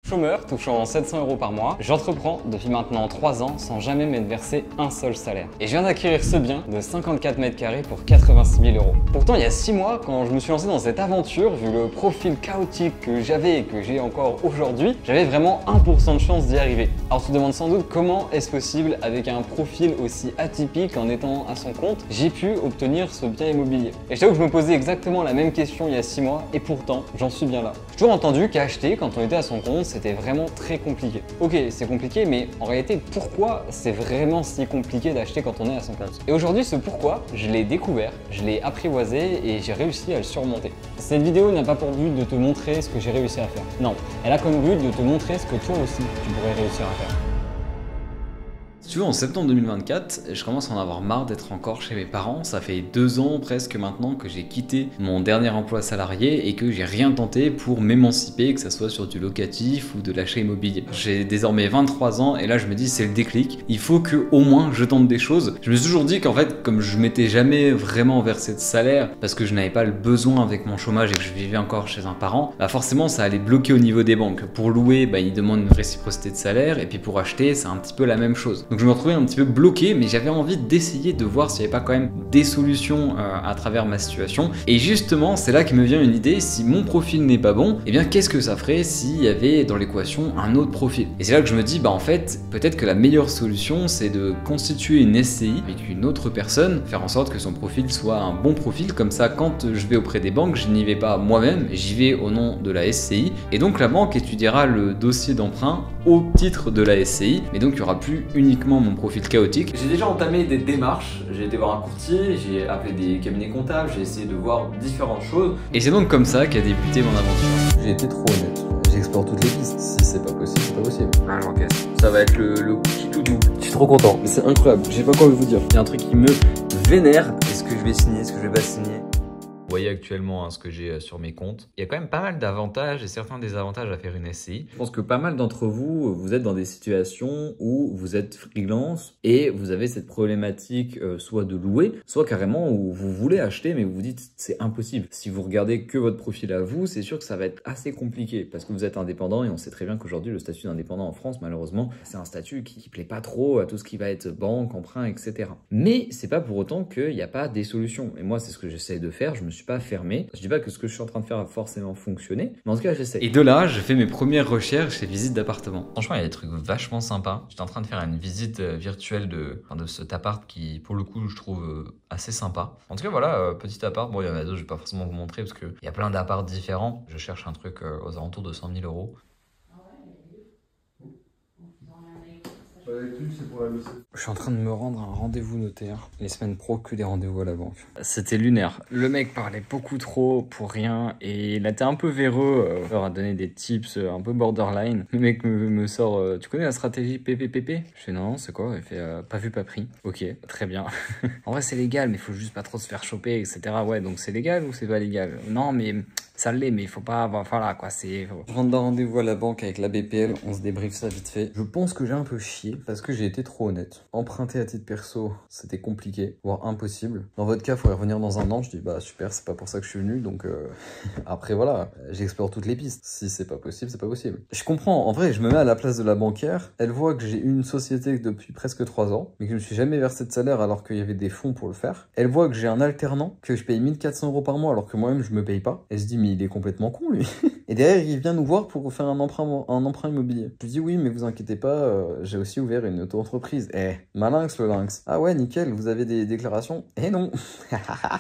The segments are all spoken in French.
Chômeur touchant 700 € par mois, j'entreprends depuis maintenant 3 ans sans jamais m'être versé un seul salaire. Et je viens d'acquérir ce bien de 54 mètres carrés pour 86 000 €. Pourtant, il y a 6 mois, quand je me suis lancé dans cette aventure, vu le profil chaotique que j'avais et que j'ai encore aujourd'hui, j'avais vraiment 1% de chance d'y arriver. Alors tu te demandes sans doute comment est-ce possible, avec un profil aussi atypique en étant à son compte, j'ai pu obtenir ce bien immobilier. Et je t'avoue que je me posais exactement la même question il y a 6 mois et pourtant, j'en suis bien là. J'ai toujours entendu qu'acheter quand on était à son compte, c'était vraiment très compliqué. Ok, c'est compliqué, mais en réalité, pourquoi c'est vraiment si compliqué d'acheter quand on est à son compte? Et aujourd'hui, ce pourquoi, je l'ai découvert, je l'ai apprivoisé et j'ai réussi à le surmonter. Cette vidéo n'a pas pour but de te montrer ce que j'ai réussi à faire. Non, elle a comme but de te montrer ce que toi aussi, tu pourrais réussir à faire. Si tu veux, en septembre 2024, je commence à en avoir marre d'être encore chez mes parents. Ça fait 2 ans presque maintenant que j'ai quitté mon dernier emploi salarié et que j'ai rien tenté pour m'émanciper, que ce soit sur du locatif ou de l'achat immobilier. J'ai désormais 23 ans et là je me dis c'est le déclic. Il faut que au moins je tente des choses. Je me suis toujours dit qu'en fait, comme je m'étais jamais vraiment versé de salaire parce que je n'avais pas le besoin avec mon chômage et que je vivais encore chez un parent, bah forcément ça allait bloquer au niveau des banques. Pour louer, bah ils demandent une réciprocité de salaire et puis pour acheter, c'est un petit peu la même chose. Donc je me retrouvais un petit peu bloqué, mais j'avais envie d'essayer de voir s'il n'y avait pas quand même des solutions à travers ma situation. Et justement, c'est là que me vient une idée, si mon profil n'est pas bon, eh bien qu'est-ce que ça ferait s'il y avait dans l'équation un autre profil? Et c'est là que je me dis, bah en fait, peut-être que la meilleure solution, c'est de constituer une SCI avec une autre personne, faire en sorte que son profil soit un bon profil, comme ça quand je vais auprès des banques, je n'y vais pas moi-même, j'y vais au nom de la SCI, et donc la banque étudiera le dossier d'emprunt au titre de la SCI, mais donc il n'y aura plus uniquement mon profil chaotique. J'ai déjà entamé des démarches, j'ai été voir un courtier, j'ai appelé des cabinets comptables, j'ai essayé de voir différentes choses. Et c'est donc comme ça qu'a débuté mon aventure. J'ai été trop honnête, j'explore toutes les pistes. Si c'est pas possible, c'est pas possible. Ah, j'encaisse. Ça va être le qui tout doux. Je suis trop content, mais c'est incroyable, j'ai pas quoi vous dire. Il y a un truc qui me vénère. Est-ce que je vais signer, est-ce que je vais pas signer? Vous voyez actuellement ce que j'ai sur mes comptes. Il y a quand même pas mal d'avantages et certains désavantages à faire une SCI. Je pense que pas mal d'entre vous, vous êtes dans des situations où vous êtes freelance et vous avez cette problématique soit de louer, soit carrément où vous voulez acheter mais vous vous dites c'est impossible. Si vous regardez que votre profil à vous, c'est sûr que ça va être assez compliqué parce que vous êtes indépendant et on sait très bien qu'aujourd'hui le statut d'indépendant en France, malheureusement, c'est un statut qui plaît pas trop à tout ce qui va être banque, emprunt, etc. Mais c'est pas pour autant qu'il n'y a pas des solutions. Et moi, c'est ce que j'essaie de faire. Je me suis pas fermé. Je dis pas que ce que je suis en train de faire va forcément fonctionner, mais en tout cas, j'essaie. Et de là, je fais mes premières recherches et visites d'appartements. Franchement, il y a des trucs vachement sympas. J'étais en train de faire une visite virtuelle de cet appart qui, pour le coup, je trouve assez sympa. En tout cas, voilà, petit appart. Bon, il y en a d'autres, je vais pas forcément vous montrer parce qu'il y a plein d'apparts différents. Je cherche un truc aux alentours de 100 000 €. Je suis en train de me rendre à un rendez-vous notaire. Les semaines pro, que des rendez-vous à la banque. C'était lunaire. Le mec parlait beaucoup trop pour rien et il était un peu véreux. Il leur a donné des tips un peu borderline. Le mec me sort tu connais la stratégie PPPP? Je fais non, c'est quoi? Il fait pas vu, pas pris. Ok, très bien. En vrai, c'est légal, mais il faut juste pas trop se faire choper, etc. Ouais, donc c'est légal ou c'est pas légal? Non, mais ça l'est, mais il faut pas avoir. Voilà quoi, c'est. Je rentre d'un rendez-vous à la banque avec la BPL, on se débriefe ça vite fait. Je pense que j'ai un peu chié parce que j'ai été trop honnête. Emprunter à titre perso, c'était compliqué, voire impossible. Dans votre cas, il faudrait revenir dans un an. Je dis bah super, c'est pas pour ça que je suis venu, donc après voilà, j'explore toutes les pistes. Si c'est pas possible, c'est pas possible. Je comprends, en vrai, je me mets à la place de la banquière. Elle voit que j'ai une société depuis presque 3 ans, mais que je me suis jamais versé de salaire alors qu'il y avait des fonds pour le faire. Elle voit que j'ai un alternant, que je paye 1400 € par mois alors que moi-même je me paye pas. Elle se dit mais il est complètement con lui. Et derrière, il vient nous voir pour faire un emprunt immobilier. Je lui dis oui, mais vous inquiétez pas, j'ai aussi ouvert une auto-entreprise. Eh, malinx le lynx. Ah ouais, nickel, vous avez des déclarations? Eh non.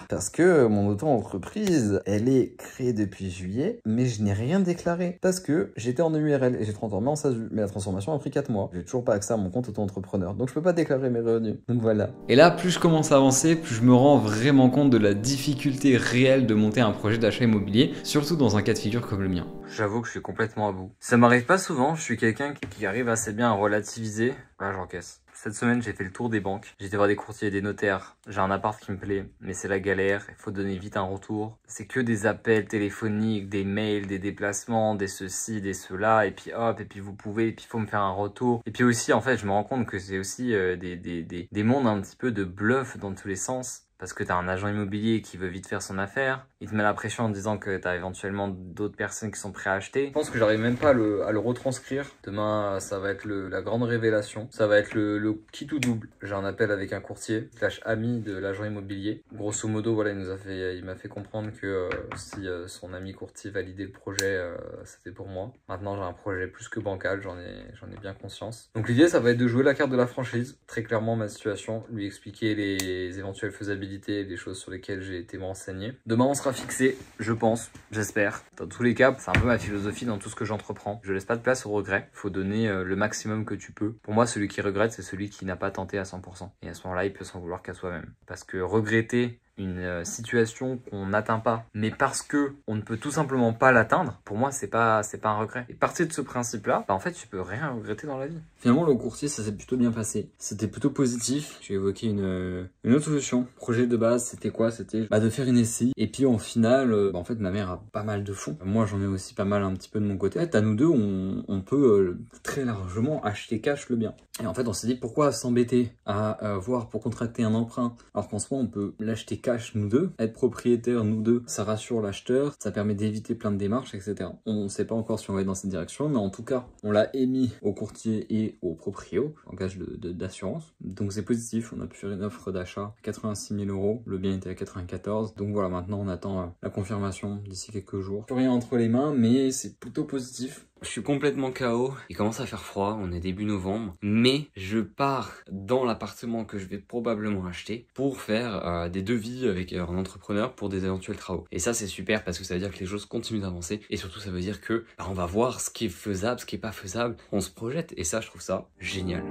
Parce que mon auto-entreprise, elle est créée depuis juillet, mais je n'ai rien déclaré. Parce que j'étais en URL et j'ai transformé en SASU. Mais la transformation a pris 4 mois. J'ai toujours pas accès à mon compte auto-entrepreneur. Donc je peux pas déclarer mes revenus. Donc voilà. Et là, plus je commence à avancer, plus je me rends vraiment compte de la difficulté réelle de monter un projet d'achat immobilier, surtout dans un cas de figure comme le mien. J'avoue que je suis complètement à bout. Ça m'arrive pas souvent, je suis quelqu'un qui arrive assez bien à relativiser. Là, j'encaisse. Cette semaine, j'ai fait le tour des banques. J'ai été voir des courtiers et des notaires. J'ai un appart qui me plaît, mais c'est la galère. Il faut donner vite un retour. C'est que des appels téléphoniques, des mails, des déplacements, des ceci, des cela. Et puis hop, et puis vous pouvez, et puis il faut me faire un retour. Et puis aussi, en fait, je me rends compte que c'est aussi des mondes un petit peu de bluff dans tous les sens. Parce que t'as un agent immobilier qui veut vite faire son affaire. il te met la pression en disant que tu as éventuellement d'autres personnes qui sont prêtes à acheter. Je pense que j'arrive même pas à le retranscrire. Demain, ça va être la grande révélation. Ça va être le qui tout double. J'ai un appel avec un courtier / ami de l'agent immobilier. Grosso modo, voilà, il m'a fait comprendre que si son ami courtier validait le projet, c'était pour moi. Maintenant, j'ai un projet plus que bancal, j'en ai bien conscience. Donc l'idée, ça va être de jouer la carte de la franchise. Très clairement, ma situation, lui expliquer les éventuelles faisabilités, les choses sur lesquelles j'ai été m'enseigner. Demain, on sera fixé, je pense, j'espère. Dans tous les cas, c'est un peu ma philosophie dans tout ce que j'entreprends. Je laisse pas de place au regret. Faut donner le maximum que tu peux. Pour moi, celui qui regrette, c'est celui qui n'a pas tenté à 100%. Et à ce moment-là, il peut s'en vouloir qu'à soi-même. Parce que regretter une situation qu'on n'atteint pas, mais parce que on ne peut tout simplement pas l'atteindre, pour moi, c'est pas un regret. Et partir de ce principe-là, en fait, tu peux rien regretter dans la vie. Finalement, le courtier, ça s'est plutôt bien passé. C'était plutôt positif. J'ai évoqué une autre solution. Le projet de base, c'était quoi? C'était de faire une SCI. Et puis, en final, en fait, ma mère a pas mal de fonds. Moi, j'en ai aussi pas mal un petit peu de mon côté. À nous deux, on peut très largement acheter cash le bien. Et en fait, on s'est dit, pourquoi s'embêter à voir pour contracter un emprunt, alors qu'en soi, on peut l'acheter cash nous deux, être propriétaire nous deux, ça rassure l'acheteur, ça permet d'éviter plein de démarches, etc. On ne sait pas encore si on va être dans cette direction, mais en tout cas, on l'a émis au courtier et au proprio, en gage d'assurance. Donc c'est positif, on a pu faire une offre d'achat 86 000 €, le bien était à 94, donc voilà, maintenant on attend la confirmation d'ici quelques jours. Plus rien entre les mains, mais c'est plutôt positif. Je suis complètement KO, il commence à faire froid, on est début novembre, mais je pars dans l'appartement que je vais probablement acheter pour faire des devis avec un entrepreneur pour des éventuels travaux. Et ça c'est super parce que ça veut dire que les choses continuent d'avancer et surtout ça veut dire que on va voir ce qui est faisable, ce qui est pas faisable, on se projette et ça je trouve ça génial.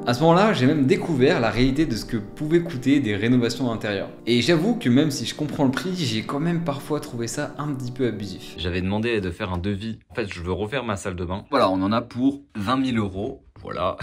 À ce moment-là, j'ai même découvert la réalité de ce que pouvaient coûter des rénovations d'intérieur. Et j'avoue que même si je comprends le prix, j'ai quand même parfois trouvé ça un petit peu abusif. J'avais demandé de faire un devis. En fait, je veux refaire ma salle de bain. Voilà, on en a pour 20 000 €. Voilà,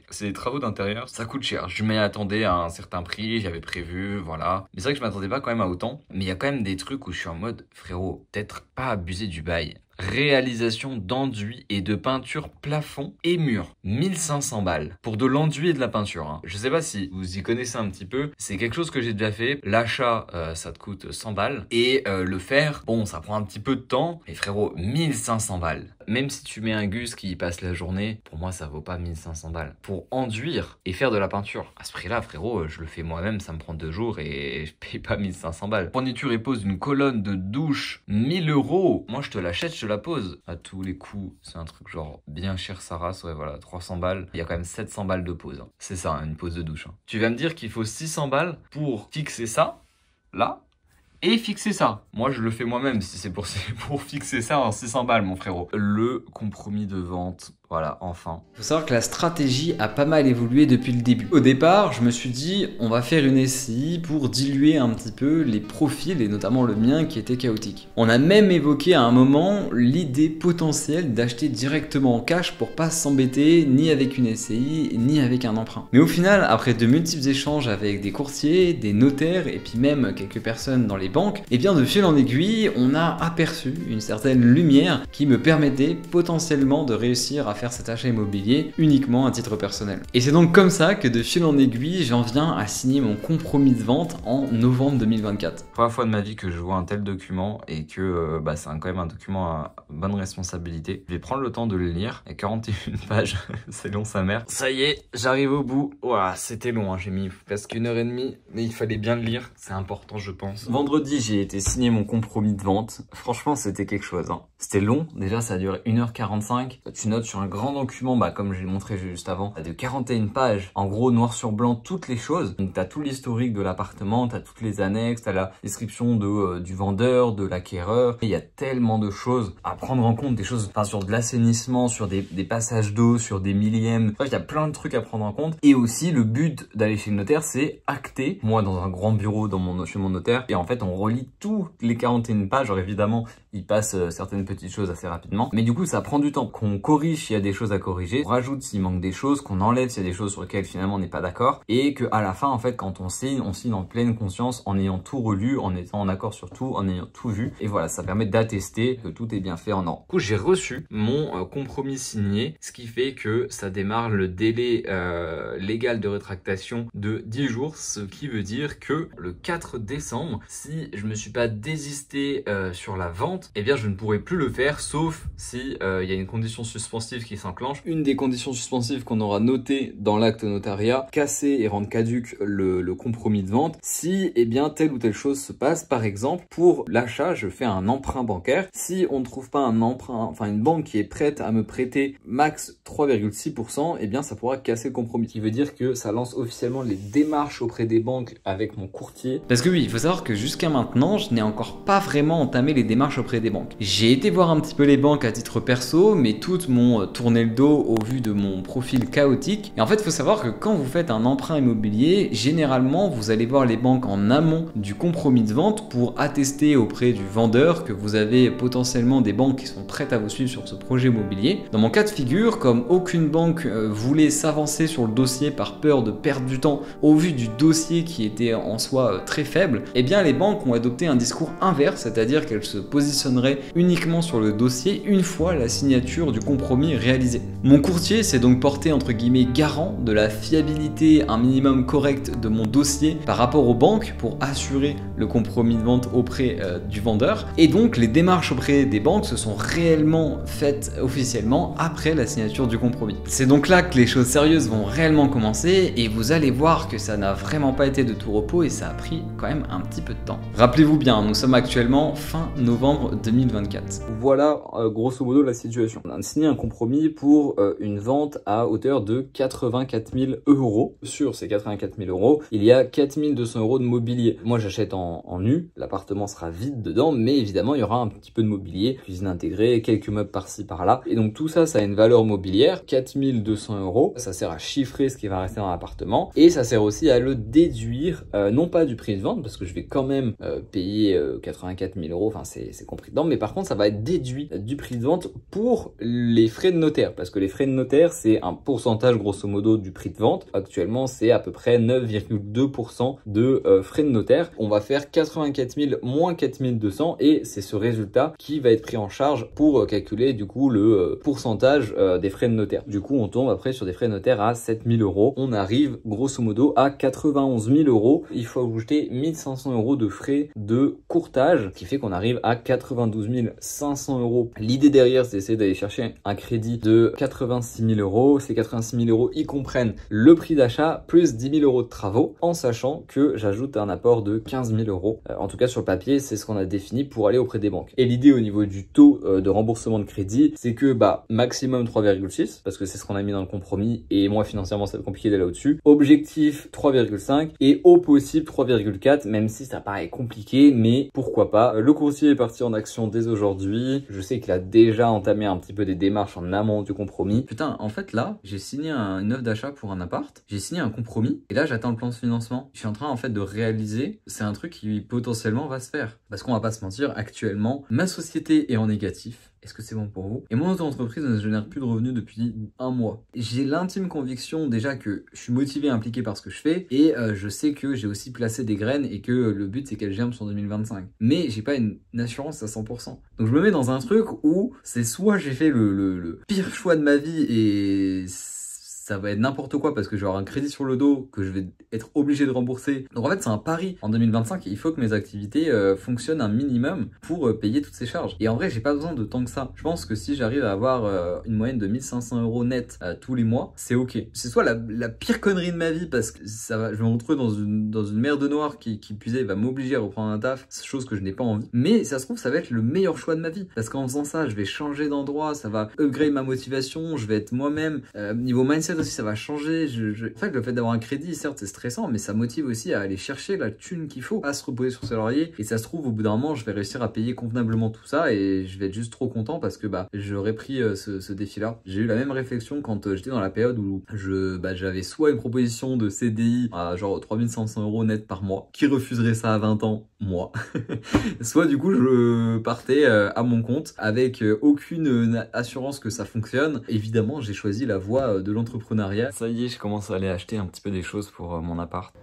c'est des travaux d'intérieur, ça coûte cher. Je m'y attendais à un certain prix, j'avais prévu, voilà. Mais c'est vrai que je m'attendais pas quand même à autant. Mais il y a quand même des trucs où je suis en mode, frérot, peut-être pas abuser du bail. Réalisation d'enduit et de peinture plafond et mur. 1500 balles pour de l'enduit et de la peinture. Hein. Je sais pas si vous y connaissez un petit peu. C'est quelque chose que j'ai déjà fait. L'achat, ça te coûte 100 balles. Et le faire, bon, ça prend un petit peu de temps. Mais frérot, 1500 balles. Même si tu mets un gus qui y passe la journée, pour moi, ça vaut pas 1500 balles. Pour enduire et faire de la peinture. À ce prix-là, frérot, je le fais moi-même. Ça me prend 2 jours et je paye pas 1500 balles. Fourniture et pose d'une colonne de douche. 1000 €. Moi, je te l'achète, je la pose à tous les coups. C'est un truc genre bien cher sa race, ouais voilà, 300 balles. Il y a quand même 700 balles de pose. Hein. C'est ça, une pose de douche. Hein. Tu vas me dire qu'il faut 600 balles pour fixer ça, là, et fixer ça. Moi, je le fais moi-même si c'est pour fixer ça en 600 balles, mon frérot. Le compromis de vente. Voilà, enfin. Il faut savoir que la stratégie a pas mal évolué depuis le début. Au départ, je me suis dit, on va faire une SCI pour diluer un petit peu les profils, et notamment le mien qui était chaotique. On a même évoqué à un moment l'idée potentielle d'acheter directement en cash pour pas s'embêter ni avec une SCI, ni avec un emprunt. Mais au final, après de multiples échanges avec des courtiers, des notaires, et puis même quelques personnes dans les banques, et bien de fil en aiguille, on a aperçu une certaine lumière qui me permettait potentiellement de réussir à faire cet achat immobilier uniquement à titre personnel. Et c'est donc comme ça que de fil en aiguille, j'en viens à signer mon compromis de vente en novembre 2024. Première fois de ma vie que je vois un tel document et que c'est quand même un document à bonne responsabilité. Je vais prendre le temps de le lire. Il y a 41 pages, c'est long sa mère. Ça y est, j'arrive au bout. Ouah, c'était long, hein. J'ai mis presque 1h30, mais il fallait bien le lire. C'est important, je pense. Vendredi, j'ai été signer mon compromis de vente. Franchement, c'était quelque chose. Hein. C'était long. Déjà, ça a duré 1h45. Tu notes sur un grand document, comme j'ai montré juste avant, de 41 pages, en gros noir sur blanc, toutes les choses. Donc t'as tout l'historique de l'appartement, t'as toutes les annexes, t'as la description du vendeur, de l'acquéreur. Il y a tellement de choses à prendre en compte, des choses sur de l'assainissement, sur des passages d'eau, sur des millièmes. Bref, il y a plein de trucs à prendre en compte. Et aussi, le but d'aller chez le notaire, c'est acter. Moi, dans un grand bureau chez mon notaire, et en fait, on relit toutes les 41 pages. Alors évidemment, il passe certaines petites choses assez rapidement. Mais du coup, ça prend du temps. Qu'on corrige s'il y a des choses à corriger, on rajoute s'il manque des choses, qu'on enlève s'il y a des choses sur lesquelles finalement on n'est pas d'accord, et que à la fin en fait quand on signe en pleine conscience, en ayant tout relu, en étant en accord sur tout, en ayant tout vu, et voilà, ça permet d'attester que tout est bien fait en ordre. Du coup, j'ai reçu mon compromis signé, ce qui fait que ça démarre le délai légal de rétractation de 10 jours, ce qui veut dire que le 4 décembre, si je me suis pas désisté sur la vente, eh bien je ne pourrai plus le faire, sauf si il y a une condition suspensive qui s'enclenche. Une des conditions suspensives qu'on aura notées dans l'acte notariat, casser et rendre caduque le compromis de vente, si eh bien telle ou telle chose se passe. Par exemple, pour l'achat, je fais un emprunt bancaire. Si on ne trouve pas un emprunt, enfin une banque qui est prête à me prêter max 3,6%, eh bien ça pourra casser le compromis. Ce qui veut dire que ça lance officiellement les démarches auprès des banques avec mon courtier. Parce que oui, il faut savoir que jusqu'à maintenant, je n'ai encore pas vraiment entamé les démarches auprès des banques. J'ai été voir un petit peu les banques à titre perso, mais toutes m'ont tourné le dos au vu de mon profil chaotique. Et en fait, il faut savoir que quand vous faites un emprunt immobilier, généralement, vous allez voir les banques en amont du compromis de vente pour attester auprès du vendeur que vous avez potentiellement des banques qui sont prêtes à vous suivre sur ce projet immobilier. Dans mon cas de figure, comme aucune banque voulait s'avancer sur le dossier par peur de perdre du temps au vu du dossier qui était en soi très faible, eh bien les banques ont adopté un discours inverse, c'est-à-dire qu'elles se positionneraient uniquement sur le dossier une fois la signature du compromis réalisée. Mon courtier s'est donc porté entre guillemets garant de la fiabilité un minimum correct de mon dossier par rapport aux banques pour assurer le compromis de vente auprès du vendeur, et donc les démarches auprès des banques se sont réellement faites officiellement après la signature du compromis. C'est donc là que les choses sérieuses vont réellement commencer et vous allez voir que ça n'a vraiment pas été de tout repos et ça a pris quand même un petit peu de temps. Rappelez-vous bien, nous sommes actuellement fin novembre 2024. Voilà grosso modo la situation. On a signé un compromis pour une vente à hauteur de 84 000 €. Sur ces 84 000 €, il y a 4 200 € de mobilier. Moi j'achète en nu, l'appartement sera vide dedans, mais évidemment il y aura un petit peu de mobilier, cuisine intégrée, quelques meubles par-ci par-là. Et donc tout ça, ça a une valeur mobilière, 4 200 €. Ça sert à chiffrer ce qui va rester dans l'appartement et ça sert aussi à le déduire, non pas du prix de vente, parce que je vais quand même payer 84 000 €, enfin c'est compris dedans, mais par contre ça va être déduit du prix de vente pour les frais de notaire, parce que les frais de notaire c'est un pourcentage grosso modo du prix de vente. Actuellement c'est à peu près 9,2% de frais de notaire. On va faire 84 000 moins 4 200 et c'est ce résultat qui va être pris en charge pour calculer du coup le pourcentage des frais de notaire. Du coup on tombe après sur des frais de notaire à 7 000 €. On arrive grosso modo à 91 000 €. Il faut ajouter 1 500 € de frais de courtage, ce qui fait qu'on arrive à 92 500 €. L'idée derrière c'est d'essayer d'aller chercher un crédit de 86 000 €. Ces 86 000 € y comprennent le prix d'achat plus 10 000 € de travaux, en sachant que j'ajoute un apport de 15 000 €. En tout cas sur le papier c'est ce qu'on a défini pour aller auprès des banques. Et l'idée au niveau du taux de remboursement de crédit, c'est que maximum 3,6 parce que c'est ce qu'on a mis dans le compromis et moi financièrement ça va être compliqué d'aller au-dessus. Objectif 3,5 et au possible 3,4, même si ça paraît compliqué, mais pourquoi pas. Le courtier est parti en action dès aujourd'hui. Je sais qu'il a déjà entamé un petit peu des démarches en amont du compromis. Putain, en fait là, j'ai signé une offre d'achat pour un appart, j'ai signé un compromis et là j'attends le plan de financement. Je suis en train en fait de réaliser, c'est un truc qui potentiellement va se faire. Parce qu'on va pas se mentir, actuellement, ma société est en négatif. Est-ce que c'est bon pour vous? Et mon auto-entreprise ne génère plus de revenus depuis un mois. J'ai l'intime conviction déjà que je suis motivé et impliqué par ce que je fais et je sais que j'ai aussi placé des graines et que le but c'est qu'elles germent sur 2025. Mais j'ai pas une assurance à 100%. Donc je me mets dans un truc où c'est soit j'ai fait le pire choix de ma vie et ça va être n'importe quoi parce que je vais avoir un crédit sur le dos que je vais être obligé de rembourser. Donc en fait c'est un pari. En 2025 il faut que mes activités fonctionnent un minimum pour payer toutes ces charges. Et en vrai j'ai pas besoin de tant que ça. Je pense que si j'arrive à avoir une moyenne de 1 500 € net tous les mois, c'est ok. C'est soit la pire connerie de ma vie parce que je vais me retrouver dans une merde noire qui puisait va m'obliger à reprendre un taf, chose que je n'ai pas envie. Mais ça se trouve ça va être le meilleur choix de ma vie parce qu'en faisant ça je vais changer d'endroit, ça va upgrade ma motivation, je vais être moi-même niveau mindset peut-être aussi ça va changer. En fait, le fait d'avoir un crédit, certes, c'est stressant, mais ça motive aussi à aller chercher la thune qu'il faut, à se reposer sur ses lauriers. Et ça se trouve, au bout d'un moment, je vais réussir à payer convenablement tout ça et je vais être juste trop content parce que j'aurais pris ce défi-là. J'ai eu la même réflexion quand j'étais dans la période où j'avais soit une proposition de CDI à genre 3500 € net par mois, qui refuserait ça à 20 ans, moi. Soit du coup, je partais à mon compte avec aucune assurance que ça fonctionne. Évidemment, j'ai choisi la voie de l'entrepreneuriat. Ça y est, je commence à aller acheter un petit peu des choses pour mon appart.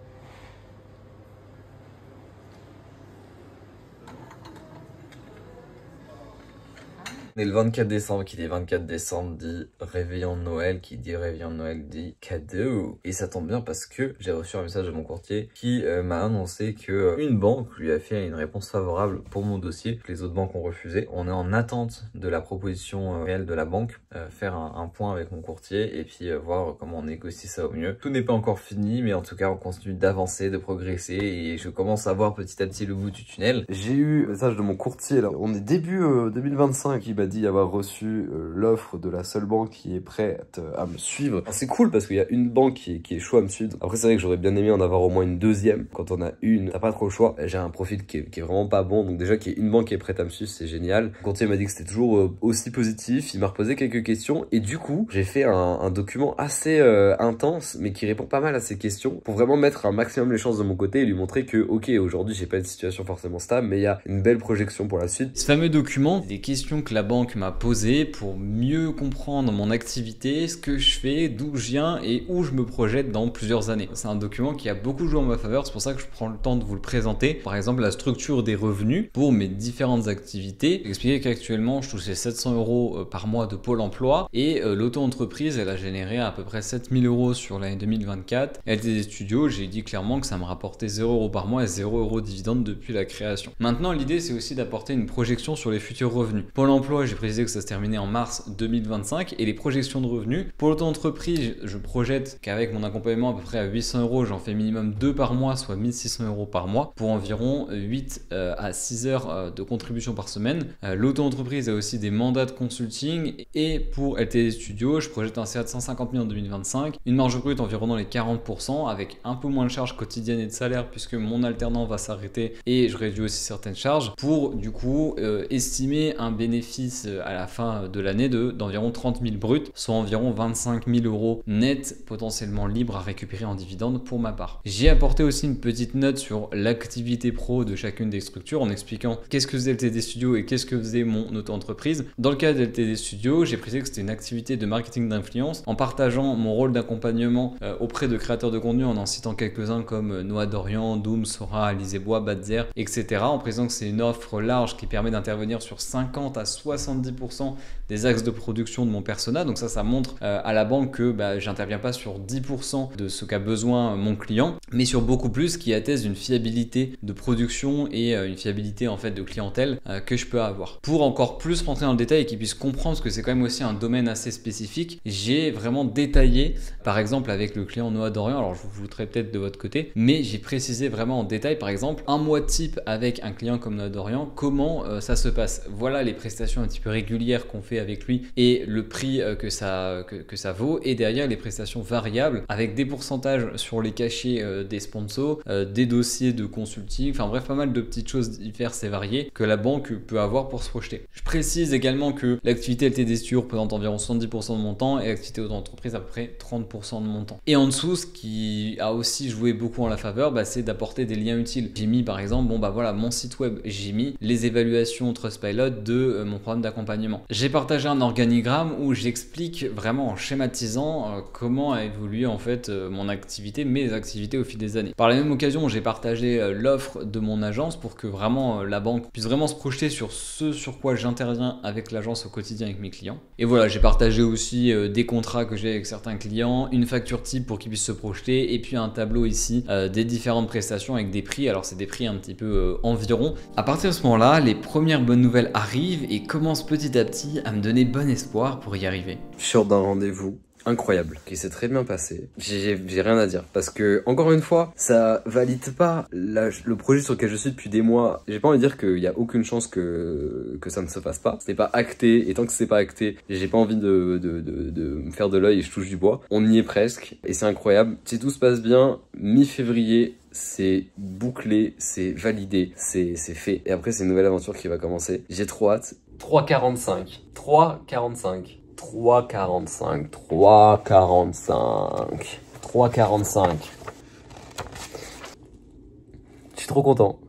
On est le 24 décembre, qui dit 24 décembre dit réveillon de Noël, qui dit réveillon de Noël dit cadeau. Et ça tombe bien parce que j'ai reçu un message de mon courtier qui m'a annoncé que une banque lui a fait une réponse favorable pour mon dossier, que les autres banques ont refusé. On est en attente de la proposition réelle de la banque, faire un point avec mon courtier et puis voir comment on négocie ça au mieux. Tout n'est pas encore fini, mais en tout cas on continue d'avancer, de progresser et je commence à voir petit à petit le bout du tunnel. J'ai eu un message de mon courtier là, on est début 2025, il m'a dit avoir reçu l'offre de la seule banque qui est prête à me suivre. C'est cool parce qu'il y a une banque qui est chaud à me suivre. Après c'est vrai que j'aurais bien aimé en avoir au moins une deuxième. Quand on a une, t'as pas trop le choix. J'ai un profil qui est vraiment pas bon, donc déjà qu'il y ait une banque qui est prête à me suivre, c'est génial. Le courtier m'a dit que c'était toujours aussi positif, il m'a reposé quelques questions et du coup j'ai fait un document assez intense mais qui répond pas mal à ces questions pour vraiment mettre un maximum les chances de mon côté et lui montrer que ok, aujourd'hui j'ai pas une situation forcément stable mais il y a une belle projection pour la suite. Ce fameux document, des questions que la banque m'a posées pour mieux comprendre mon activité, ce que je fais, d'où je viens et où je me projette dans plusieurs années. C'est un document qui a beaucoup joué en ma faveur, c'est pour ça que je prends le temps de vous le présenter. Par exemple, la structure des revenus pour mes différentes activités. J'expliquais qu'actuellement, je touchais 700 € par mois de Pôle emploi et l'auto-entreprise, elle a généré à peu près 7000 € sur l'année 2024. LTD Studio, j'ai dit clairement que ça me rapportait 0 € par mois et 0 € de dividende depuis la création. Maintenant, l'idée, c'est aussi d'apporter une projection sur les futurs revenus. Pôle emploi, j'ai précisé que ça se terminait en mars 2025 et les projections de revenus. Pour l'auto-entreprise, je projette qu'avec mon accompagnement à peu près à 800 €, j'en fais minimum 2 par mois, soit 1600 € par mois pour environ 8 à 6 heures de contribution par semaine. L'auto-entreprise a aussi des mandats de consulting et pour LTD Studio, je projette un CA de 150 000 en 2025, une marge brute environ dans les 40% avec un peu moins de charges quotidiennes et de salaire puisque mon alternant va s'arrêter et je réduis aussi certaines charges pour du coup estimer un bénéfice à la fin de l'année d'environ 30 000 bruts, soit environ 25 000 € net potentiellement libres à récupérer en dividendes pour ma part. J'ai apporté aussi une petite note sur l'activité pro de chacune des structures en expliquant qu'est-ce que faisait LTD Studio et qu'est-ce que faisait mon auto-entreprise. Dans le cas de LTD Studio, j'ai précisé que c'était une activité de marketing d'influence en partageant mon rôle d'accompagnement auprès de créateurs de contenu en citant quelques-uns comme Noah Dorian, Doom, Sora, Alizé Bois, Badzer, etc. En précisant que c'est une offre large qui permet d'intervenir sur 50 à 70% des axes de production de mon persona. Donc ça montre à la banque que j'interviens pas sur 10% de ce qu'a besoin mon client, mais sur beaucoup plus, qui atteste d'une fiabilité de production et une fiabilité en fait de clientèle que je peux avoir. Pour encore plus rentrer dans le détail et qu'ils puissent comprendre ce que c'est quand même aussi un domaine assez spécifique, j'ai vraiment détaillé, par exemple avec le client Noah Dorian, alors je vous le ferai peut-être de votre côté, mais j'ai précisé vraiment en détail, par exemple, un mois type avec un client comme Noah Dorian, comment ça se passe. Voilà les prestations un petit peu régulières qu'on fait avec lui et le prix que ça vaut, et derrière les prestations variables avec des pourcentages sur les cachets des sponsors, des dossiers de consulting, enfin bref, pas mal de petites choses diverses et variées que la banque peut avoir pour se projeter. Je précise également que l'activité LTD Studio représente environ 70% de mon temps et l'activité auto-entreprise à peu près 30% de mon temps. Et en dessous, ce qui a aussi joué beaucoup en la faveur, c'est d'apporter des liens utiles. J'ai mis par exemple, voilà, mon site web, j'ai mis les évaluations Trustpilot de mon programme d'accompagnement. J'ai partagé un organigramme où j'explique vraiment en schématisant comment a évolué en fait mon activité, mes activités au fil des années. Par la même occasion, j'ai partagé l'offre de mon agence pour que vraiment la banque puisse vraiment se projeter sur ce sur quoi j'interviens avec l'agence au quotidien avec mes clients. Et voilà, j'ai partagé aussi des contrats que j'ai avec certains clients, une facture type pour qu'ils puissent se projeter et puis un tableau ici des différentes prestations avec des prix. Alors c'est des prix un petit peu environ. À partir de ce moment-là, les premières bonnes nouvelles arrivent et commencent petit à petit à me donner bon espoir pour y arriver. Je sors d'un rendez-vous incroyable, qui s'est très bien passé. J'ai rien à dire parce que encore une fois, ça valide pas le projet sur lequel je suis depuis des mois. J'ai pas envie de dire qu'il y a aucune chance que ça ne se fasse pas. C'est pas acté et tant que c'est pas acté, j'ai pas envie de me faire de l'œil et je touche du bois. On y est presque et c'est incroyable. Si tout se passe bien, mi-février, c'est bouclé, c'est validé, c'est fait. Et après, c'est une nouvelle aventure qui va commencer. J'ai trop hâte. 3,45. 3,45. 3,45. 3,45. 3,45. Je suis trop content.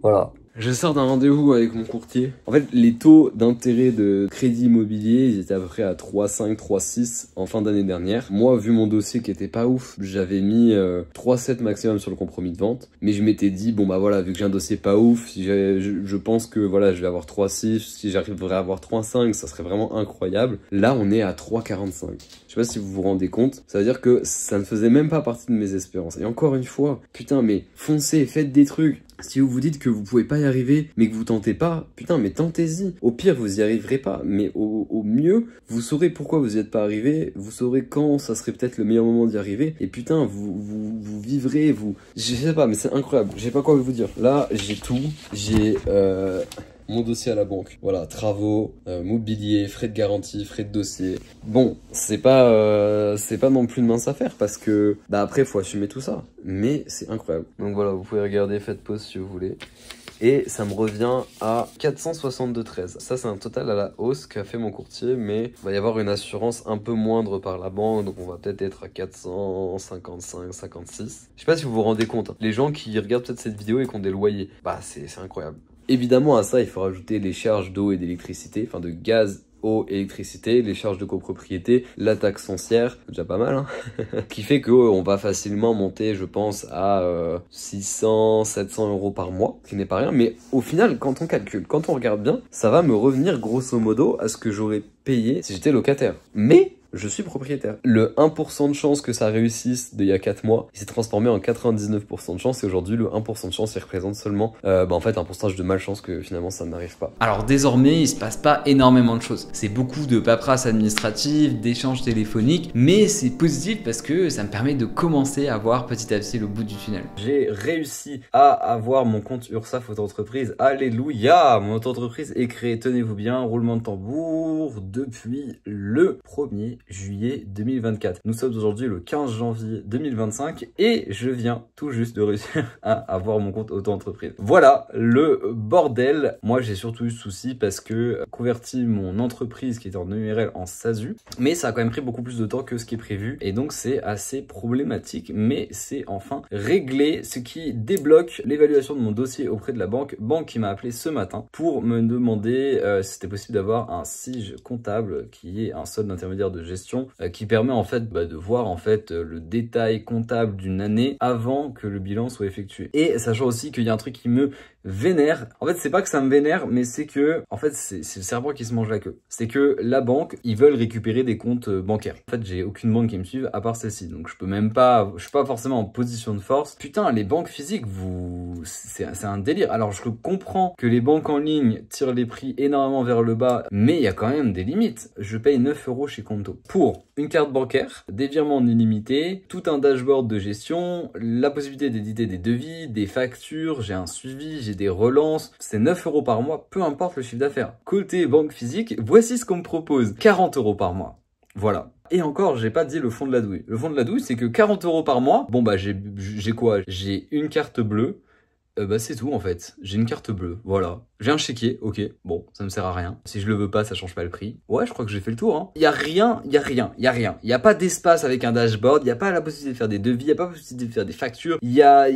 Voilà. Je sors d'un rendez-vous avec mon courtier. En fait, les taux d'intérêt de crédit immobilier, ils étaient à peu près à 3,5, 3,6 en fin d'année dernière. Moi, vu mon dossier qui était pas ouf, j'avais mis 3,7 maximum sur le compromis de vente. Mais je m'étais dit, bon bah voilà, vu que j'ai un dossier pas ouf, si je pense que voilà, je vais avoir 3,6, si j'arriverais à avoir 3,5, ça serait vraiment incroyable. Là, on est à 3,45. Je sais pas si vous vous rendez compte, ça veut dire que ça ne faisait même pas partie de mes espérances. Et encore une fois, putain, mais foncez, faites des trucs. Si vous vous dites que vous pouvez pas y arriver, mais que vous tentez pas, putain, mais tentez-y. Au pire, vous y arriverez pas, mais au mieux, vous saurez pourquoi vous y êtes pas arrivé, vous saurez quand ça serait peut-être le meilleur moment d'y arriver, et putain, vous vivrez, je sais pas, mais c'est incroyable, je sais pas quoi vous dire. Là, j'ai tout, j'ai mon dossier à la banque, voilà, travaux, mobilier, frais de garantie, frais de dossier. Bon, c'est pas non plus une mince affaire parce que bah après faut assumer tout ça, mais c'est incroyable. Donc voilà, vous pouvez regarder, faites pause si vous voulez. Et ça me revient à 462,13. Ça, c'est un total à la hausse qu'a fait mon courtier, mais il va y avoir une assurance un peu moindre par la banque, donc on va peut-être être à 455, 56. Je sais pas si vous vous rendez compte, hein. Les gens qui regardent peut-être cette vidéo et qui ont des loyers, bah c'est incroyable. Évidemment, à ça, il faut rajouter les charges d'eau et d'électricité, enfin de gaz, eau, électricité, les charges de copropriété, la taxe foncière, déjà pas mal, hein. Qui fait qu'on va facilement monter, je pense, à 600, 700 euros par mois, ce qui n'est pas rien. Mais au final, quand on calcule, quand on regarde bien, ça va me revenir grosso modo à ce que j'aurais payé si j'étais locataire. Mais je suis propriétaire. Le 1% de chance que ça réussisse d'il y a 4 mois, il s'est transformé en 99% de chance et aujourd'hui le 1% de chance il représente seulement en fait un pourcentage de malchance que finalement ça n'arrive pas. Alors désormais il se passe pas énormément de choses. C'est beaucoup de paperasse administrative, d'échanges téléphoniques, mais c'est positif parce que ça me permet de commencer à voir petit à petit le bout du tunnel. J'ai réussi à avoir mon compte URSSAF auto-entreprise. Alléluia! Mon auto-entreprise est créée, tenez-vous bien, roulement de tambour, depuis le 1er juillet 2024. Nous sommes aujourd'hui le 15 janvier 2025 et je viens tout juste de réussir à avoir mon compte auto-entreprise. Voilà le bordel. Moi j'ai surtout eu ce souci parce que converti mon entreprise qui était en URL en SASU, mais ça a quand même pris beaucoup plus de temps que ce qui est prévu et donc c'est assez problématique, mais c'est enfin réglé, ce qui débloque l'évaluation de mon dossier auprès de la banque qui m'a appelé ce matin pour me demander si c'était possible d'avoir un SIG comptable qui est un solde intermédiaire de gestion qui permet en fait de voir en fait le détail comptable d'une année avant que le bilan soit effectué. Et sachant aussi qu'il y a un truc qui me vénère. En fait, c'est pas que ça me vénère, mais c'est que, en fait, c'est le serpent qui se mange la queue. C'est que la banque, ils veulent récupérer des comptes bancaires. En fait, j'ai aucune banque qui me suive à part celle-ci. Donc, je suis pas forcément en position de force. Putain, les banques physiques, c'est un délire. Alors, je comprends que les banques en ligne tirent les prix énormément vers le bas, mais il y a quand même des limites. Je paye 9 € chez Conto pour une carte bancaire, des virements illimités, tout un dashboard de gestion, la possibilité d'éditer des devis, des factures, j'ai un suivi, j'ai des relances, c'est 9 € par mois, peu importe le chiffre d'affaires. Côté banque physique, voici ce qu'on me propose, 40 € par mois. Voilà. Et encore, j'ai pas dit le fond de la douille. Le fond de la douille, c'est que 40 € par mois, bon bah j'ai quoi? J'ai une carte bleue, bah c'est tout en fait. J'ai une carte bleue, voilà. J'ai un chéquier, ok, bon, ça me sert à rien. Si je le veux pas, ça change pas le prix. Ouais, je crois que j'ai fait le tour, hein. Y a rien. Y a pas d'espace avec un dashboard, y a pas la possibilité de faire des devis, y a pas la possibilité de faire des factures, y a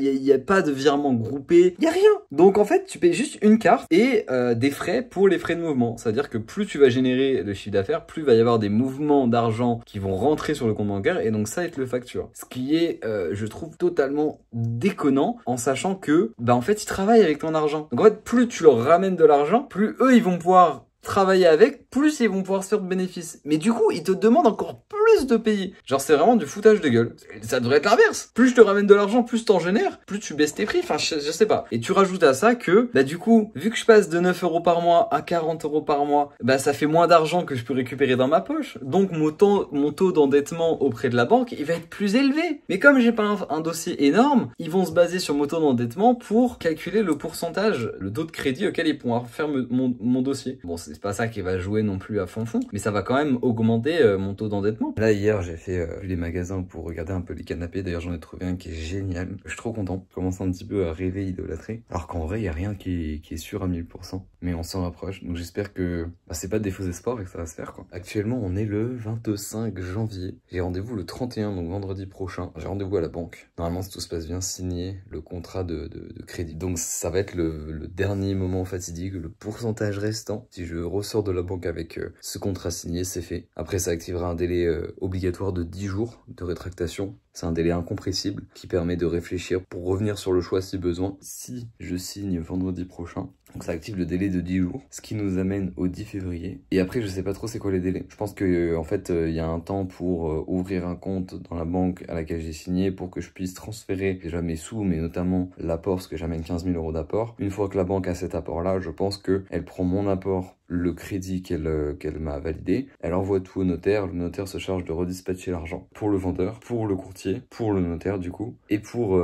pas de virement groupé, y a rien. Donc en fait, tu payes juste une carte et des frais pour les frais de mouvement. C'est-à-dire que plus tu vas générer de chiffre d'affaires, plus il va y avoir des mouvements d'argent qui vont rentrer sur le compte bancaire et donc ça va être le facture. Ce qui est, je trouve, totalement déconnant en sachant que, bah en fait, ils travaillent avec ton argent. Donc en fait, plus tu leur ramènes de l'argent, plus eux, ils vont pouvoir travailler avec, plus ils vont pouvoir se faire de bénéfices. Mais du coup, ils te demandent encore plus de payer. Genre, c'est vraiment du foutage de gueule. Ça devrait être l'inverse. Plus je te ramène de l'argent, plus t'en génères, plus tu baisses tes prix. Enfin, je sais pas. Et tu rajoutes à ça que, bah, du coup, vu que je passe de 9 € par mois à 40 € par mois, bah, ça fait moins d'argent que je peux récupérer dans ma poche. Donc, mon taux d'endettement auprès de la banque, il va être plus élevé. Mais comme j'ai pas un dossier énorme, ils vont se baser sur mon taux d'endettement pour calculer le pourcentage, le taux de crédit auquel ils pourront faire mon dossier. Bon, c'est pas ça qui va jouer non plus à fond, mais ça va quand même augmenter mon taux d'endettement. Là, hier, j'ai fait les magasins pour regarder un peu les canapés. D'ailleurs, j'en ai trouvé un qui est génial. Je suis trop content. Je commence un petit peu à rêver, idolâtrer. Alors qu'en vrai, il n'y a rien qui est sûr à 1000%. Mais on s'en rapproche. Donc j'espère que c'est pas des faux espoirs et que ça va se faire, quoi. Actuellement, on est le 25 janvier. J'ai rendez-vous le 31, donc vendredi prochain. J'ai rendez-vous à la banque. Normalement, si tout se passe bien, signer le contrat de crédit. Donc ça va être le dernier moment fatidique, le pourcentage restant. Si je ressors de la banque avec ce contrat signé, c'est fait. Après, ça activera un délai obligatoire de 10 jours de rétractation. C'est un délai incompressible qui permet de réfléchir pour revenir sur le choix si besoin. Si je signe vendredi prochain, donc ça active le délai de 10 jours, ce qui nous amène au 10 février. Et après, je sais pas trop c'est quoi les délais. Je pense que en fait, il y a un temps pour ouvrir un compte dans la banque à laquelle j'ai signé pour que je puisse transférer déjà mes sous, mais notamment l'apport, parce que j'amène 15 000 € d'apport. Une fois que la banque a cet apport-là, je pense qu'elle prend mon apport, le crédit qu'elle m'a validé, elle envoie tout au notaire, le notaire se charge de redispatcher l'argent pour le vendeur, pour le courtier, pour le notaire du coup, et pour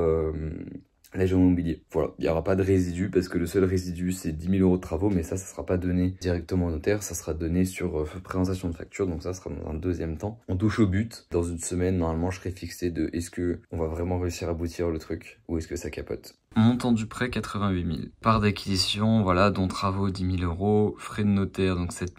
l'agent immobilier. Voilà, il n'y aura pas de résidu parce que le seul résidu c'est 10 000 € de travaux, mais ça sera pas donné directement au notaire, ça sera donné sur présentation de facture, donc ça sera dans un deuxième temps. On touche au but, dans une semaine normalement je serai fixé de est-ce que on va vraiment réussir à aboutir le truc ou est-ce que ça capote. Montant du prêt 88 000. Part d'acquisition, voilà, dont travaux 10 000 €, frais de notaire donc 7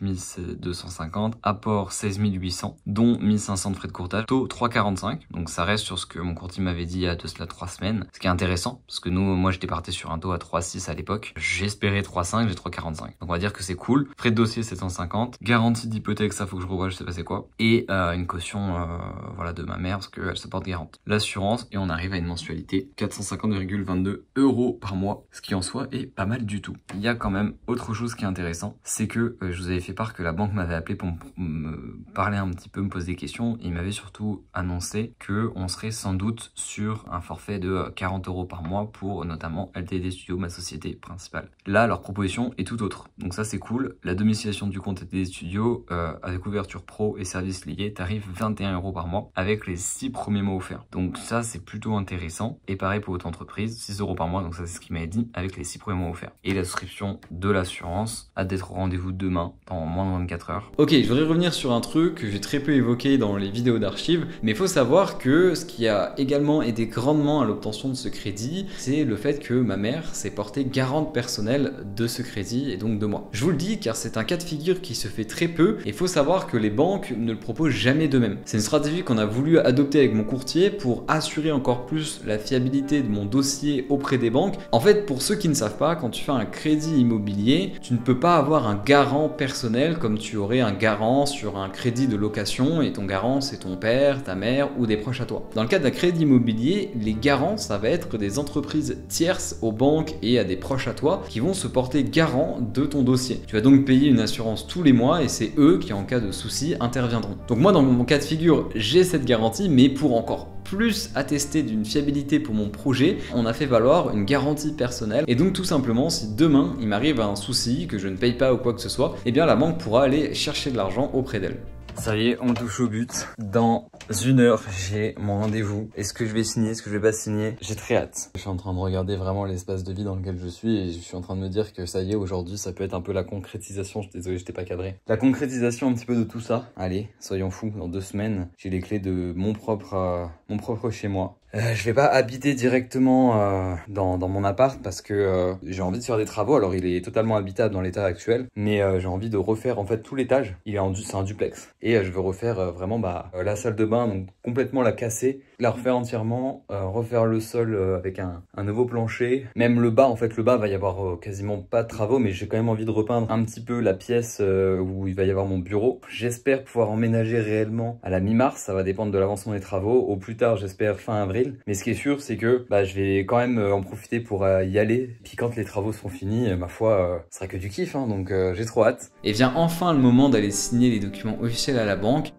250, apport 16 800, dont 1 500 de frais de courtage, taux 3,45. Donc ça reste sur ce que mon courtier m'avait dit il y a de cela 3 semaines, ce qui est intéressant parce que moi j'étais parti sur un taux à 3,6 à l'époque. J'espérais 3,5, j'ai 3,45. Donc on va dire que c'est cool. Frais de dossier 750, garantie d'hypothèque, ça faut que je revoie, je sais pas c'est quoi, et une caution voilà de ma mère parce qu'elle se porte garante. L'assurance et on arrive à une mensualité 450,22 € par mois, ce qui en soi est pas mal du tout. Il y a quand même autre chose qui est intéressant, c'est que je vous avais fait part que la banque m'avait appelé pour me parler un petit peu, me poser des questions, et il m'avait surtout annoncé que on serait sans doute sur un forfait de 40 € par mois pour notamment LTD Studio, ma société principale. Là, leur proposition est tout autre, donc ça c'est cool. La domiciliation du compte LTD Studio avec couverture pro et services liés tarif 21 € par mois avec les 6 premiers mois offerts. Donc ça c'est plutôt intéressant, et pareil pour votre entreprise, 6 € par mois, donc ça c'est ce qu'il m'avait dit avec les 6 premiers mois offerts. Et la souscription de l'assurance a d'être au rendez-vous demain dans moins de 24 heures. Ok, je voudrais revenir sur un truc que j'ai très peu évoqué dans les vidéos d'archives, mais il faut savoir que ce qui a également aidé grandement à l'obtention de ce crédit, c'est le fait que ma mère s'est portée garante personnelle de ce crédit et donc de moi. Je vous le dis car c'est un cas de figure qui se fait très peu, et il faut savoir que les banques ne le proposent jamais d'eux-mêmes. C'est une stratégie qu'on a voulu adopter avec mon courtier pour assurer encore plus la fiabilité de mon dossier auprès des banques. En fait, pour ceux qui ne savent pas, quand tu fais un crédit immobilier, tu ne peux pas avoir un garant personnel comme tu aurais un garant sur un crédit de location, et ton garant c'est ton père, ta mère ou des proches à toi. Dans le cas d'un crédit immobilier, les garants ça va être des entreprises tierces aux banques et à des proches à toi qui vont se porter garant de ton dossier. Tu vas donc payer une assurance tous les mois et c'est eux qui en cas de souci interviendront. Donc moi dans mon cas de figure, j'ai cette garantie, mais pour encore plus attester d'une fiabilité pour mon projet, on a fait valoir une garantie personnelle. Et donc tout simplement, si demain il m'arrive un souci, que je ne paye pas ou quoi que ce soit, eh bien la banque pourra aller chercher de l'argent auprès d'elle. Ça y est, on touche au but. Dans 1 heure, j'ai mon rendez-vous. Est-ce que je vais signer? Est-ce que je vais pas signer? J'ai très hâte. Je suis en train de regarder vraiment l'espace de vie dans lequel je suis et je suis en train de me dire que ça y est, aujourd'hui, ça peut être un peu la concrétisation. Je suis désolé, j'étais pas cadré. La concrétisation un petit peu de tout ça. Allez, soyons fous. Dans 2 semaines, j'ai les clés de mon propre chez moi. Je vais pas habiter directement dans mon appart parce que j'ai envie de faire des travaux. Alors il est totalement habitable dans l'état actuel, mais j'ai envie de refaire en fait tout l'étage. C'est un duplex et je veux refaire vraiment la salle de bain, donc complètement la casser, la refaire entièrement, refaire le sol avec un nouveau plancher. Même le bas, en fait le bas va y avoir quasiment pas de travaux, mais j'ai quand même envie de repeindre un petit peu la pièce où il va y avoir mon bureau. J'espère pouvoir emménager réellement à la mi-mars, ça va dépendre de l'avancement des travaux. Au plus tard, j'espère fin avril. avril. Mais ce qui est sûr, c'est que je vais quand même en profiter pour y aller. Puis quand les travaux seront finis, ma foi, ce sera que du kiff, hein, donc j'ai trop hâte. Et vient enfin le moment d'aller signer les documents officiels à la banque.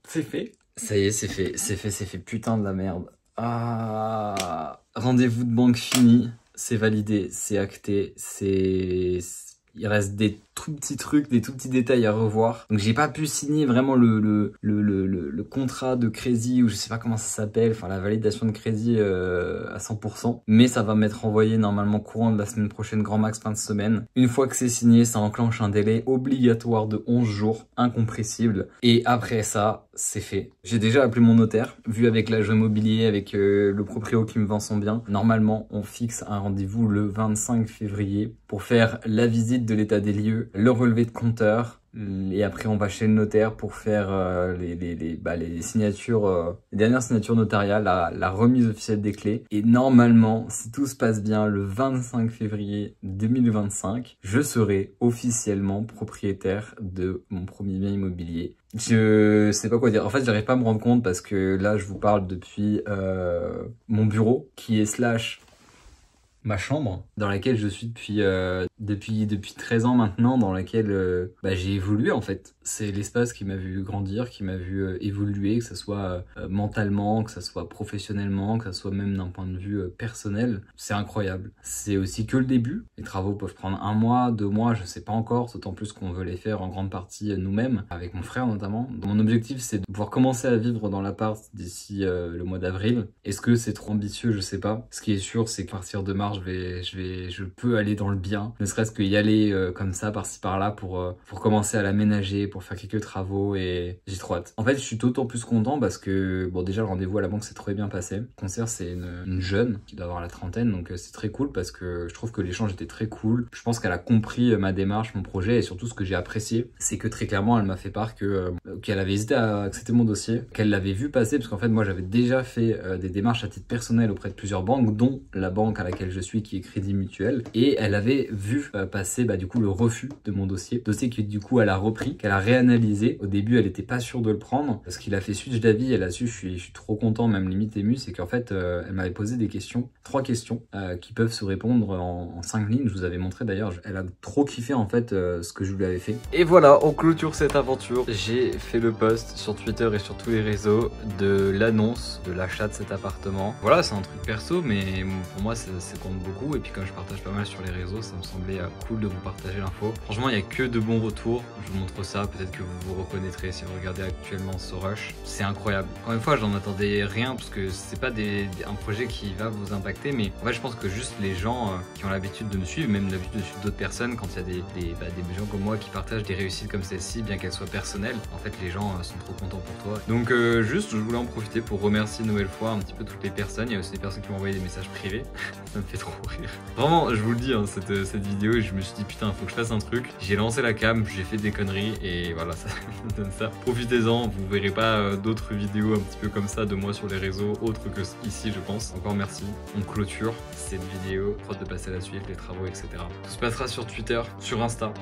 C'est fait. Ça y est, c'est fait, putain de la merde. Ah, rendez-vous de banque fini, c'est validé, c'est acté, il reste des tout petits trucs, des tout petits détails à revoir. Donc j'ai pas pu signer vraiment le contrat de crédit, ou je sais pas comment ça s'appelle, enfin la validation de crédit à 100%. Mais ça va m'être envoyé normalement courant de la semaine prochaine, grand max fin de semaine. Une fois que c'est signé, ça enclenche un délai obligatoire de 11 jours, incompressible. Et après ça, c'est fait. J'ai déjà appelé mon notaire, vu avec l'agent immobilier, avec le proprio qui me vend son bien. Normalement, on fixe un rendez-vous le 25 février pour faire la visite de l'état des lieux, le relevé de compteur, et après on va chez le notaire pour faire les signatures, les dernières signatures notariales, la remise officielle des clés. Et normalement, si tout se passe bien, le 25 février 2025, je serai officiellement propriétaire de mon premier bien immobilier. Je sais pas quoi dire. En fait, j'arrive pas à me rendre compte parce que là, je vous parle depuis mon bureau qui est / ma chambre dans laquelle je suis depuis 13 ans maintenant, dans laquelle j'ai évolué en fait. C'est l'espace qui m'a vu grandir, qui m'a vu évoluer, que ce soit mentalement, que ce soit professionnellement, que ce soit même d'un point de vue personnel. C'est incroyable. C'est aussi que le début. Les travaux peuvent prendre 1 mois, 2 mois, je sais pas encore, d'autant plus qu'on veut les faire en grande partie nous-mêmes, avec mon frère notamment. Mon objectif, c'est de pouvoir commencer à vivre dans l'appart d'ici le mois d'avril. Est-ce que c'est trop ambitieux? Je sais pas. Ce qui est sûr, c'est qu'à partir de mars, je peux aller dans le bien, ne serait-ce qu'y aller comme ça, par-ci par-là, pour commencer à l'aménager, pour faire quelques travaux, et j'ai trop hâte. En fait, je suis d'autant plus content parce que, bon, déjà, le rendez-vous à la banque s'est très bien passé. Le concierge, c'est une jeune qui doit avoir la trentaine, donc c'est très cool parce que je trouve que l'échange était très cool. Je pense qu'elle a compris ma démarche, mon projet, et surtout ce que j'ai apprécié, c'est que très clairement, elle m'a fait part qu'elle avait hésité à accepter mon dossier, qu'elle l'avait vu passer, parce qu'en fait, moi, j'avais déjà fait des démarches à titre personnel auprès de plusieurs banques, dont la banque à laquelle je suis, qui est Crédit Mutuel, et elle avait vu passer du coup le refus de mon dossier que du coup elle a repris, qu'elle a réanalysé. Au début elle était pas sûre de le prendre parce qu'il a fait switch d'avis, et là-dessus je suis trop content, même limite ému. C'est qu'en fait elle m'avait posé des questions, 3 questions qui peuvent se répondre en 5 lignes. Je vous avais montré d'ailleurs, elle a trop kiffé en fait ce que je lui avais fait. Et voilà, on clôture cette aventure. J'ai fait le post sur Twitter et sur tous les réseaux de l'annonce de l'achat de cet appartement. Voilà, c'est un truc perso, mais pour moi ça compte beaucoup, et puis comme je partage pas mal sur les réseaux, ça me semblait cool de vous partager l'info. Franchement, il n'y a que de bons retours. Je vous montre ça, peut-être que vous vous reconnaîtrez si vous regardez actuellement ce rush. C'est incroyable. Encore une fois, j'en attendais rien parce que c'est pas un projet qui va vous impacter, mais en fait, je pense que juste les gens qui ont l'habitude de me suivre, même l'habitude de suivre d'autres personnes, quand il y a des gens comme moi qui partagent des réussites comme celle-ci, bien qu'elles soient personnelles, en fait, les gens sont trop contents pour toi. Donc juste, je voulais en profiter pour remercier une nouvelle fois un petit peu toutes les personnes. Il y a aussi des personnes qui m'ont envoyé des messages privés. Ça me fait trop rire. Vraiment, je vous le dis, hein, cette vidéo, je me suis dit putain, faut que je fasse un truc. J'ai lancé la cam, j'ai fait des conneries, et voilà, ça donne ça. Profitez-en, vous verrez pas d'autres vidéos un petit peu comme ça de moi sur les réseaux, autres que ici, je pense. Encore merci. On clôture cette vidéo, trop de passer à la suite, les travaux, etc. Tout se passera sur Twitter, sur Insta.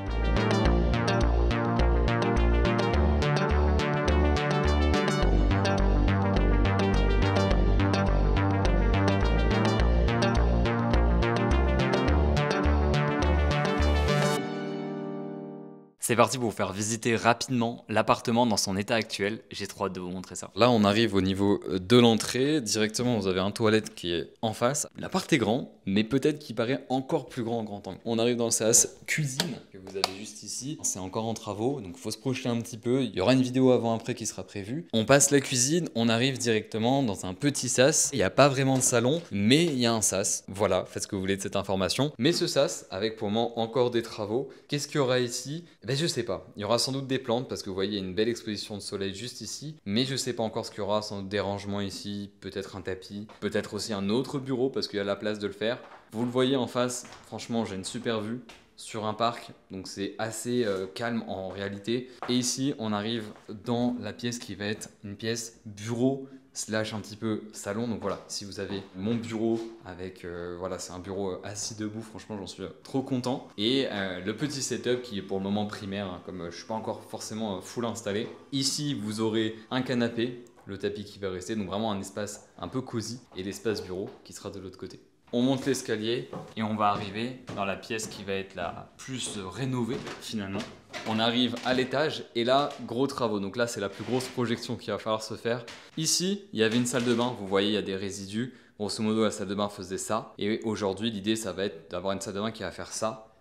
C'est parti pour vous faire visiter rapidement l'appartement dans son état actuel. J'ai trop hâte de vous montrer ça. Là, on arrive au niveau de l'entrée. Directement, vous avez un toilette qui est en face. L'appart est grand, mais peut-être qu'il paraît encore plus grand en grand angle. On arrive dans le sas cuisine que vous avez juste ici. C'est encore en travaux, donc il faut se projeter un petit peu. Il y aura une vidéo avant-après qui sera prévue. On passe la cuisine, on arrive directement dans un petit sas. Il n'y a pas vraiment de salon, mais il y a un sas. Voilà, faites ce que vous voulez de cette information. Mais ce sas, avec pour le moment encore des travaux, qu'est-ce qu'il y aura ici? Je sais pas, il y aura sans doute des plantes parce que vous voyez, il y a une belle exposition de soleil juste ici, mais je sais pas encore ce qu'il y aura, sans doute des rangements ici, peut-être un tapis, peut-être aussi un autre bureau parce qu'il y a la place de le faire. Vous le voyez en face, franchement j'ai une super vue sur un parc, donc c'est assez calme en réalité. Et ici on arrive dans la pièce qui va être une pièce bureau slash un petit peu salon. Donc voilà, si vous avez mon bureau avec voilà, c'est un bureau assis debout, franchement j'en suis trop content. Et le petit setup qui est pour le moment primaire, hein, comme je suis pas encore forcément full installé. Ici vous aurez un canapé, le tapis qui va rester. Donc vraiment un espace un peu cosy et l'espace bureau qui sera de l'autre côté. On monte l'escalier et on va arriver dans la pièce qui va être la plus rénovée finalement. On arrive à l'étage et là, gros travaux. Donc là, c'est la plus grosse projection qu'il va falloir se faire. Ici, il y avait une salle de bain. Vous voyez, il y a des résidus. Grosso modo, la salle de bain faisait ça. Et aujourd'hui, l'idée, ça va être d'avoir une salle de bain qui va faire ça,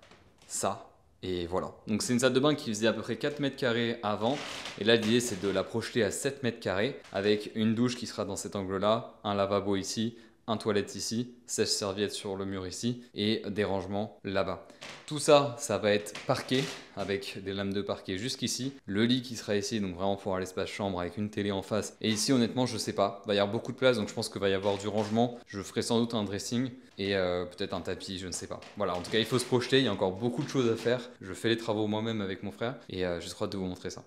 ça. Et voilà. Donc c'est une salle de bain qui faisait à peu près 4 mètres carrés avant. Et là, l'idée, c'est de la projeter à 7 mètres carrés avec une douche qui sera dans cet angle-là, un lavabo ici, un toilette ici, sèche-serviette sur le mur ici et des rangements là-bas. Tout ça, ça va être parquet avec des lames de parquet jusqu'ici. Le lit qui sera ici, donc vraiment pour l'espace chambre avec une télé en face. Et ici, honnêtement, je sais pas. Il va y avoir beaucoup de place, donc je pense qu'il va y avoir du rangement. Je ferai sans doute un dressing et peut-être un tapis, je ne sais pas. Voilà, en tout cas, il faut se projeter. Il y a encore beaucoup de choses à faire. Je fais les travaux moi-même avec mon frère et j'ai trop hâte de vous montrer ça.